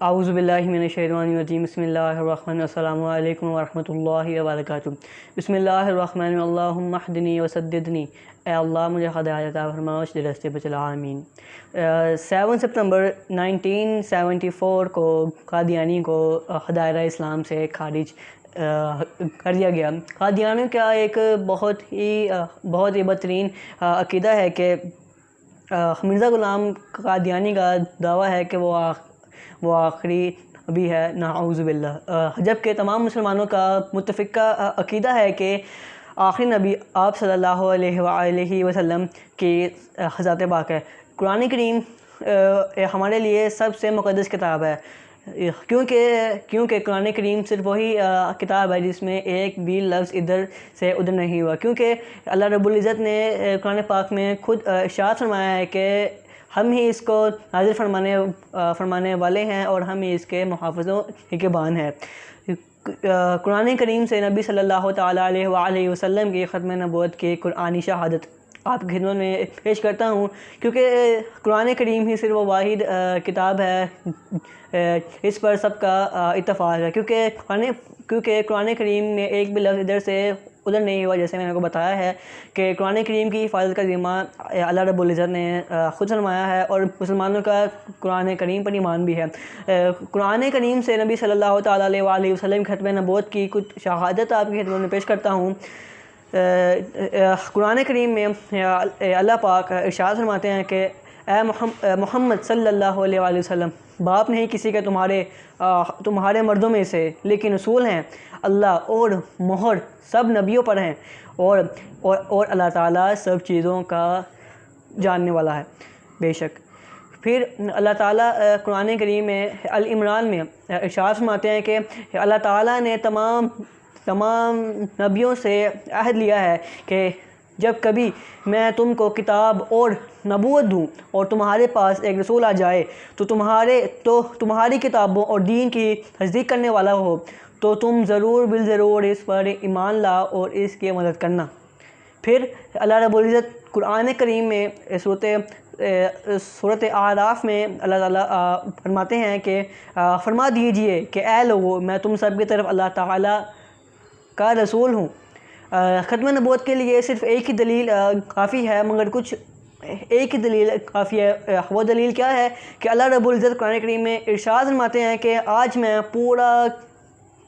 اعوذ باللہ من الشیطان الرجیم بسم اللہ الرحمن السلام علیکم ورحمۃ اللہ وبرکاتہ۔ بسم اللہ الرحمن اللہم اہدنی وسددنی، اے اللہ مجھے ہدایت عطا فرما اور سیدھے راستے پر چلا، آمین۔ 7 ستمبر 1974 کو قادیانی کو دائرہ اسلام سے خارج کر دیا گیا۔ قادیانیوں کا ایک بہت ہی بدترین عقیدہ ہے کہ مرزا غلام قادیانی کا دعویٰ ہے کہ وہ آخری نبی ہے، نعوذ باللہ، جبکہ تمام مسلمانوں کا متفقہ عقیدہ ہے کہ آخری نبی آپ صلی اللہ علیہ وآلہ وسلم کی ذات پاک ہے۔ قرآن کریم ہمارے لیے سب سے مقدس کتاب ہے، کیونکہ قرآن کریم صرف وہی کتاب ہے جس میں ایک بھی لفظ ادھر سے ادھر نہیں ہوا، کیونکہ اللہ رب العزت نے قرآن پاک میں خود ارشاد فرمایا ہے کہ ہم ہی اس کو نازل فرمانے والے ہیں اور ہم ہی اس کے محافظوں کے بان ہیں۔ قرآن کریم سے نبی صلی اللہ تعالیٰ علیہ وآلہ وسلم کی ختم نبوت کی قرآنی شہادت آپ کی خدمت میں پیش کرتا ہوں، کیونکہ قرآن کریم ہی صرف وہ واحد کتاب ہے اس پر سب کا اتفاق ہے، کیونکہ قرآن کریم میں ایک بھی لفظ ادھر سے ادھر نہیں ہوا، جیسے میں نے آپ کو بتایا ہے کہ قرآن کریم کی حفاظت کا ذمہ اللہ رب العزت نے خود فرمایا ہے، اور مسلمانوں کا قرآن کریم پر ایمان بھی ہے۔ قرآن کریم سے نبی صلی اللہ تعالیٰ علیہ وآلہ وسلم ختم نبوت کی کچھ شہادت آپ کی خدمت میں پیش کرتا ہوں۔ قرآن کریم میں اللہ پاک ارشاد فرماتے ہیں کہ اے محمد صلی اللہ علیہ وآلہ وسلم، باپ نہیں کسی کے تمہارے مردوں میں سے، لیکن رسول ہیں اللہ، اور مہر سب نبیوں پر ہیں، اور اللہ تعالیٰ سب چیزوں کا جاننے والا ہے بے شک۔ پھر اللہ تعالیٰ قرآن کریم میں العمران میں ارشاد فرماتے ہیں کہ اللہ تعالیٰ نے تمام نبیوں سے عہد لیا ہے کہ جب کبھی میں تم کو کتاب اور نبوت دوں اور تمہارے پاس ایک رسول آ جائے تو تمہاری کتابوں اور دین کی تصدیق کرنے والا ہو، تو تم بالضرور اس پر ایمان لاؤ اور اس کی مدد کرنا۔ پھر اللہ رب العزت قرآن کریم میں سورۃ اعراف میں اللہ تعالیٰ فرماتے ہیں کہ فرما دیجئے کہ اے لوگو، میں تم سب کی طرف اللہ تعالیٰ کا رسول ہوں۔ ختم نبوت کے لیے صرف ایک ہی دلیل کافی ہے، مگر ایک ہی دلیل کافی ہے۔ وہ دلیل کیا ہے کہ اللہ رب العزت قرآن کریم میں ارشاد فرماتے ہیں کہ آج میں پورا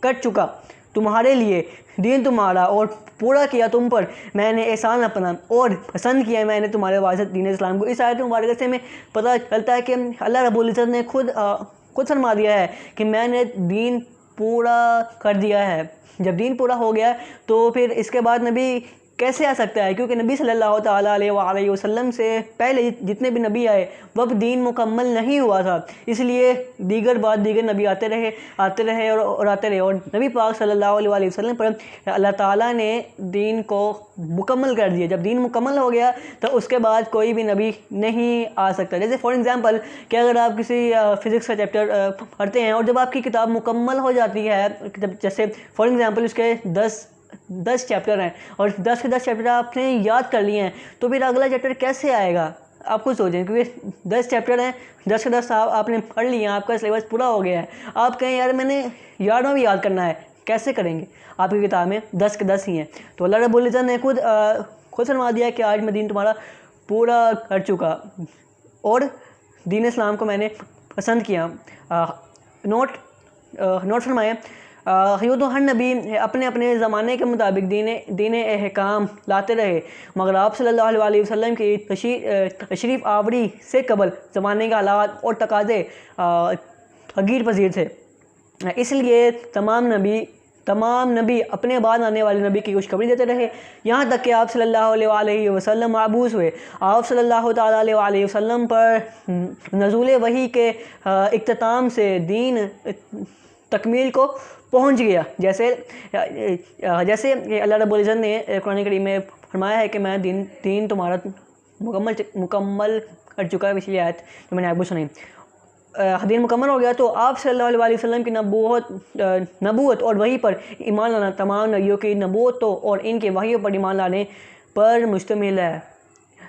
کر چکا تمہارے لیے دین تمہارا، اور پورا کیا تم پر میں نے احسان اپنا، اور پسند کیا میں نے تمہارے واسطے دین اسلام کو۔ اس آیت مبارکہ سے میں پتہ چلتا ہے کہ اللہ رب العزت نے خود فرما دیا ہے کہ میں نے دین پورا کر دیا ہے۔ جب دین پورا ہو گیا تو پھر اس کے بعد نبی کیسے آ سکتا ہے؟ کیونکہ نبی صلی اللہ تعالیٰ علیہ وآلہ وسلم سے پہلے جتنے بھی نبی آئے وقت دین مکمل نہیں ہوا تھا، اس لیے دیگر نبی آتے رہے اور آتے رہے، اور نبی پاک صلی اللہ علیہ وآلہ وسلم پر اللہ تعالیٰ نے دین کو مکمل کر دیا۔ جب دین مکمل ہو گیا تو اس کے بعد کوئی بھی نبی نہیں آ سکتا۔ جیسے فار ایگزامپل کہ اگر آپ کسی فزکس کا چیپٹر پڑھتے ہیں اور جب آپ کی کتاب مکمل ہو جاتی ہے، جیسے فار ایگزامپل اس کے 10 چیپٹر ہیں اور 10 کے 10 چیپٹر آپ نے یاد کر لیے ہیں، تو پھر اگلا چیپٹر کیسے آئے گا؟ آپ خود سوچیں، کیونکہ 10 چیپٹر ہیں، 10 کے 10 آپ نے پڑھ لیے ہیں، آپ کا سلیبس پورا ہو گیا ہے۔ آپ کہیں یار میں نے 11واں بھی یاد کرنا ہے، کیسے کریں گے؟ آپ کی کتاب میں 10 کے 10 ہی ہیں۔ تو اللہ رب العزت نے خود فرما دیا کہ آج میں دین تمہارا پورا کر چکا اور دین اسلام کو میں نے پسند کیا۔ نوٹ فرمائیں، یوں تو ہر نبی اپنے زمانے کے مطابق دین احکام لاتے رہے، مگر آپ صلی اللہ علیہ وسلم کی تشریف آوری سے قبل زمانے کے حالات اور تقاضے تغیر پذیر تھے، اس لیے تمام نبی اپنے بعد آنے والے نبی کی خوشخبری دیتے رہے، یہاں تک کہ آپ صلی اللہ علیہ وآلہ وسلم مبعوث ہوئے۔ آپ صلی اللہ تعالیٰ علیہ وآلہ وسلم پر نزول وحی کے اختتام سے دین تکمیل کو پہنچ گیا، جیسے اللہ رب العزت نے قرآن کریم میں فرمایا ہے کہ میں دین تمہارا مکمل کر چکا ہے۔ پچھلی آیت جو میں نے آپ کو سنائی، دین مکمل ہو گیا تو آپ صلی اللہ علیہ وآلہ وسلم کی نبوت اور وحی پر ایمان لانا تمام نبیوں کی نبوتوں اور ان کے وحیوں پر ایمان لانے پر مشتمل ہے۔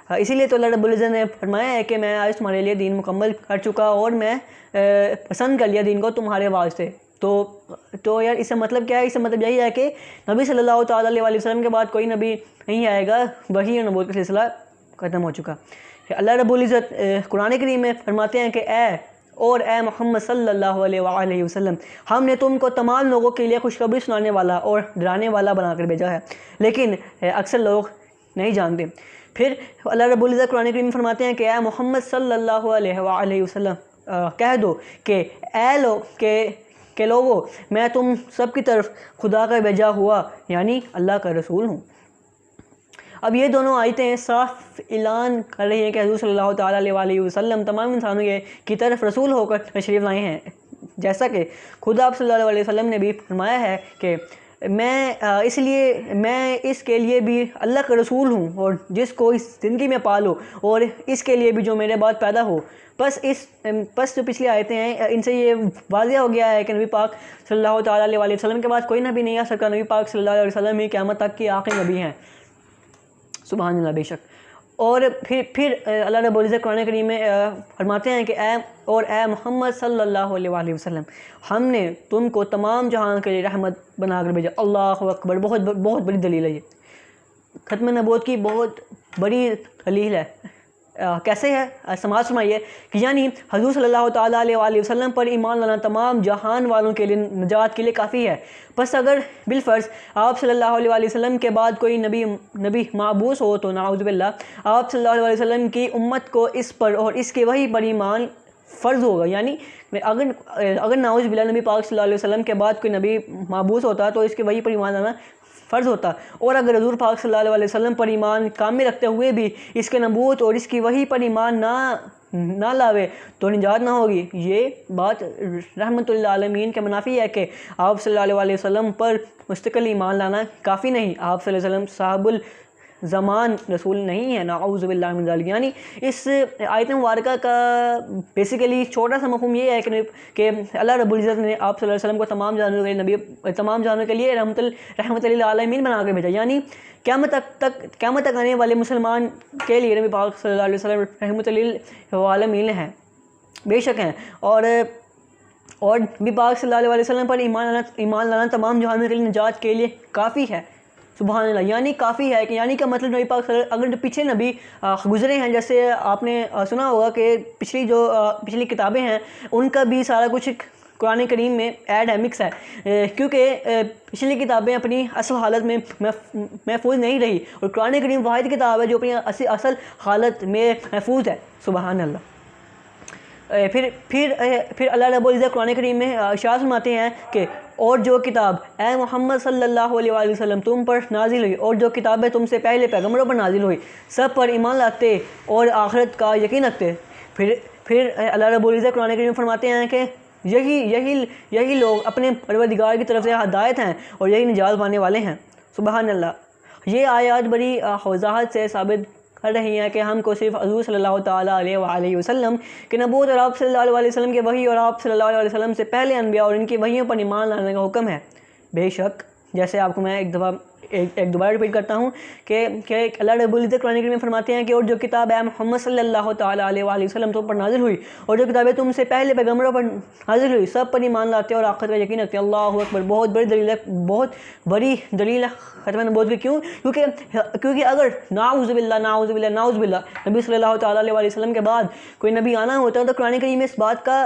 اسی لیے تو اللہ رب العزت نے فرمایا ہے کہ میں آج تمہارے لیے دین مکمل کر چکا اور میں پسند کر لیا دین کو تمہارے واسطے۔ تو یار اس سے مطلب کیا ہے؟ اس سے مطلب یہی ہے کہ نبی صلی اللہ تعالیٰ علیہ وسلم کے بعد کوئی نبی نہیں آئے گا، وحی اور نبوت کا سلسلہ ختم ہو چکا۔ اللہ رب العزت قرآن کریم میں فرماتے ہیں کہ اے محمد صلی اللہ علیہ وآلہ وسلم، ہم نے تم کو تمام لوگوں کے لیے خوشخبری سنانے والا اور ڈرانے والا بنا کر بھیجا ہے، لیکن اکثر لوگ نہیں جانتے۔ پھر اللہ رب العزت قرآن کریم میں فرماتے ہیں کہ اے محمد صلی اللہ علیہ وآلہ وسلم کہہ دو کہ کہ لوگو میں تم سب کی طرف خدا کا بھیجا ہوا یعنی اللہ کا رسول ہوں۔ اب یہ دونوں آیتیں صاف اعلان کر رہی ہیں کہ حضور صلی اللہ تعالیٰ علیہ وآلہ وسلم تمام انسانوں کی طرف رسول ہو کر تشریف لائے ہیں، جیسا کہ خود آپ صلی اللہ علیہ وسلم نے بھی فرمایا ہے کہ میں اس کے لیے بھی اللہ کا رسول ہوں، اور جس کو اس زندگی میں پالو اور اس کے لیے بھی جو میرے بعد پیدا ہو۔ بس جو پچھلی آیتیں ہیں ان سے یہ واضح ہو گیا ہے کہ نبی پاک صلی اللہ تعالیٰ علیہ وآلہ وسلم کے بعد کوئی نبی نہیں آ سکتا۔ نبی پاک صلی اللہ علیہ وسلم ہی قیامت تک کے آخری نبی ہیں، سبحان اللہ بے شک۔ اور پھر اللہ رب العزت قرآن کریم میں فرماتے ہیں کہ اے محمد صلی اللہ علیہ وآلہ وسلم، ہم نے تم کو تمام جہان کے لیے رحمت بنا کر بھیجا۔ اللہ اکبر، بہت بڑی دلیل ہے یہ، ختم نبوت کی بہت بڑی دلیل ہے۔ کیسے ہے؟ سماعت فرمائیے کہ یعنی حضور صلی اللہ تعالیٰ علیہ وآلہ وسلم پر ایمان لانا تمام جہان والوں کے لیے نجات کے لیے کافی ہے۔ بس اگر بالفرض آپ صلی اللہ علیہ وآلہ وسلم کے بعد کوئی نبی معبوس ہو تو نعوذ باللہ آپ صلی اللہ علیہ وسلم کی امت کو اس پر اور اس کے وحی پر ایمان فرض ہوگا۔ یعنی اگر نعوذ باللہ نبی پاک صلی اللہ علیہ وسلم کے بعد کوئی نبی معبوس ہوتا تو اس کے وحی پر ایمان لانا فرض ہوتا، اور اگر حضور پاک صلی اللہ علیہ وسلم پر ایمان کامل رکھتے ہوئے بھی اس کے نبوت اور اس کی وحی پر ایمان نہ لاوے تو نجات نہ ہوگی۔ یہ بات رحمت للعالمین کے منافی ہے کہ آپ صلی اللہ علیہ وسلم پر مستقل ایمان لانا کافی نہیں، آپ صلی اللہ علیہ وسلم صاحب الزمان رسول نہیں ہے، نعوذ باللہ من ذالک۔ یعنی اس آیت مبارکہ کا بیسیکلی چھوٹا سا مفہوم یہ ہے کہ اللہ رب العزت نے آپ صلی اللہ علیہ وسلم کو تمام جانوں کے لیے رحمت للعالمین بنا کر بھیجا، یعنی قیامت تک آنے والے مسلمان کے لیے نبی پاک صلی اللہ علیہ وسلم رحمت للعالمین ہیں، بے شک ہیں۔ اور نبی پاک صلی اللہ علیہ وسلم پر ایمان لانا تمام جہانوں کے لیے نجات کے لیے کافی ہے، سبحان اللہ۔ یعنی کافی ہے کہ یعنی کا مطلب نبی پاک اگر پیچھے نبی گزرے ہیں، جیسے آپ نے سنا ہوگا کہ پچھلی کتابیں ہیں ان کا بھی سارا کچھ قرآن کریم میں ایڈ ہے، مکس ہے، کیونکہ پچھلی کتابیں اپنی اصل حالت میں محفوظ نہیں رہی، اور قرآن کریم واحد کتاب ہے جو اپنی اصل حالت میں محفوظ ہے، سبحان اللہ۔ پھر اللہ رب العزت قرآن کریم میں ارشاد فرماتے ہیں کہ اور جو کتاب اے محمد صلی اللہ علیہ وآلہ وسلم تم پر نازل ہوئی اور جو کتابیں تم سے پہلے پیغمبروں پر نازل ہوئی سب پر ایمان لاتے اور آخرت کا یقین رکھتے۔ پھر اللہ رب العزت قرآن کریم میں فرماتے ہیں کہ یہی لوگ اپنے پروردگار کی طرف سے ہدایت ہیں اور یہی نجات پانے والے ہیں، سبحان اللہ۔ یہ آیات بڑی وضاحت سے ثابت کر رہی ہیں کہ ہم کو صرف حضور صلی اللہ تعالیٰ علیہ وآلہ وسلم کے نبوت اور آپ صلی اللہ علیہ وسلم کے وحی اور آپ صلی اللہ علیہ وسلم سے پہلے انبیاء اور ان کی وحیوں پر ایمان لانے کا حکم ہے۔ بے شک جیسے آپ کو میں ایک دوبارہ ریپیٹ کرتا ہوں کہ اللہ رب العزت قرآن کریم میں فرماتے ہیں کہ اور جو کتاب ہے محمد صلی اللہ تعالیٰ علیہ وآلہ وسلم تم پر نازل ہوئی اور جو کتابیں تم سے پہلے پیغمبروں پر نازل ہوئی سب پر ایمان لاتے اور آخرت کا یقین رکھتے۔ اللہ اکبر، بہت بڑی دلیل ہے، بہت بڑی دلیل ہے ختم نبوت کی۔ کیونکہ اگر نعوذ باللہ نبی صلی اللہ تعالیٰ علیہ وآلہ وسلم کے بعد کوئی نبی آنا ہوتا تو قرآن کریم میں اس بات کا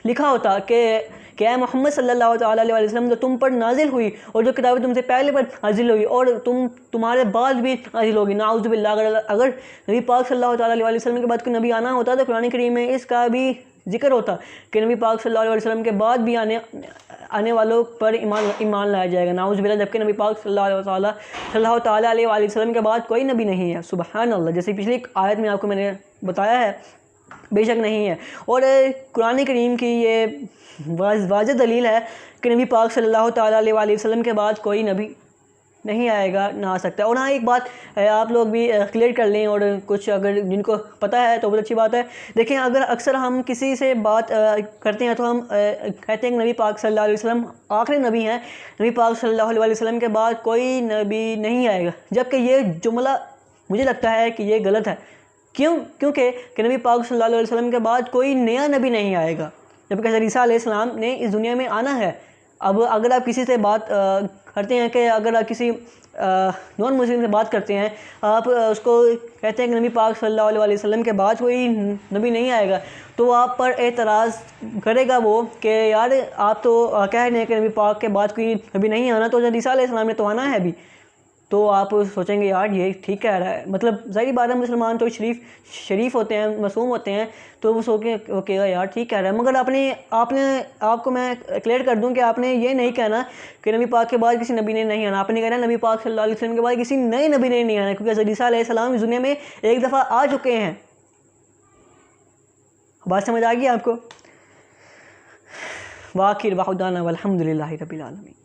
لکھا ہوتا کہ اے محمد صلی اللہ تعالیٰ علیہ وسلم جو تم پر نازل ہوئی اور جو کتابیں تم سے پہلے پر نازل ہوئی اور تمہارے بعد بھی نازل ہوگی، نعوذ باللہ۔ اگر نبی پاک صلی اللہ تعالیٰ علیہ وسلم کے بعد کوئی نبی آنا ہوتا تو قرآن کریم میں اس کا بھی ذکر ہوتا کہ نبی پاک صلی اللہ علیہ وسلم کے بعد بھی آنے والوں پر ایمان لایا جائے گا، نعوذ باللہ، جبکہ نبی پاک صلی اللہ تعالیٰ علیہ وسلم کے بعد کوئی نبی نہیں ہے، سبحان اللہ۔ جیسے پچھلی آیت میں آپ کو میں نے بتایا ہے، بے شک نہیں ہے۔ اور قرآن کریم کی یہ واضح دلیل ہے کہ نبی پاک صلی اللہ تعالیٰ علیہ وآلہ وسلم کے بعد کوئی نبی نہیں آئے گا، نہ آ سکتا۔ اور ہاں ایک بات آپ لوگ بھی کلیئر کر لیں، اور کچھ اگر جن کو پتہ ہے تو بہت اچھی بات ہے۔ دیکھیں اگر اکثر ہم کسی سے بات کرتے ہیں تو ہم کہتے ہیں کہ نبی پاک صلی اللہ علیہ وسلم آخری نبی ہیں، نبی پاک صلی اللہ علیہ وسلم کے بعد کوئی نبی نہیں آئے گا، جبکہ یہ جملہ مجھے لگتا ہے کہ یہ غلط ہے. کیونکہ نبی پاک صلی اللہ علیہ وسلم کے بعد کوئی نیا نبی نہیں آئے گا، جبکہ حضرت عیسیٰ علیہ السلام نے اس دنیا میں آنا ہے. اب اگر آپ کسی سے بات کرتے ہیں کہ اگر آپ کسی نان مسلم سے بات کرتے ہیں، آپ اس کو کہتے ہیں کہ نبی پاک صلی اللہ علیہ وسلم کے بعد کوئی نبی نہیں آئے گا، تو آپ پر اعتراض کرے گا وہ کہ یار آپ تو کہہ رہے ہیں کہ نبی پاک کے بعد کوئی نبی نہیں آنا، تو حضرت عیسیٰ علیہ السلام نے تو آنا ہے ابھی. تو آپ سوچیں گے یار یہ ٹھیک کہہ رہا ہے. مطلب ظاہری بات ہے مسلمان تو شریف ہوتے ہیں، معصوم ہوتے ہیں، تو وہ کہے گا یار ٹھیک کہہ رہا ہے. مگر آپ کو میں کلیئر کر دوں کہ آپ نے یہ نہیں کہنا کہ نبی پاک کے بعد کسی نبی نے نہیں آنا. آپ نے کہنا نبی پاک صلی اللہ علیہ وسلم کے بعد کسی نئے نبی نے نہیں آنا، کیونکہ حضرت عیسیٰ علیہ السلام اس دنیا میں ایک دفعہ آ چکے ہیں. بات سمجھ آ گئی آپ کو؟ وآخر دعوانا والحمد للہ رب العالمین.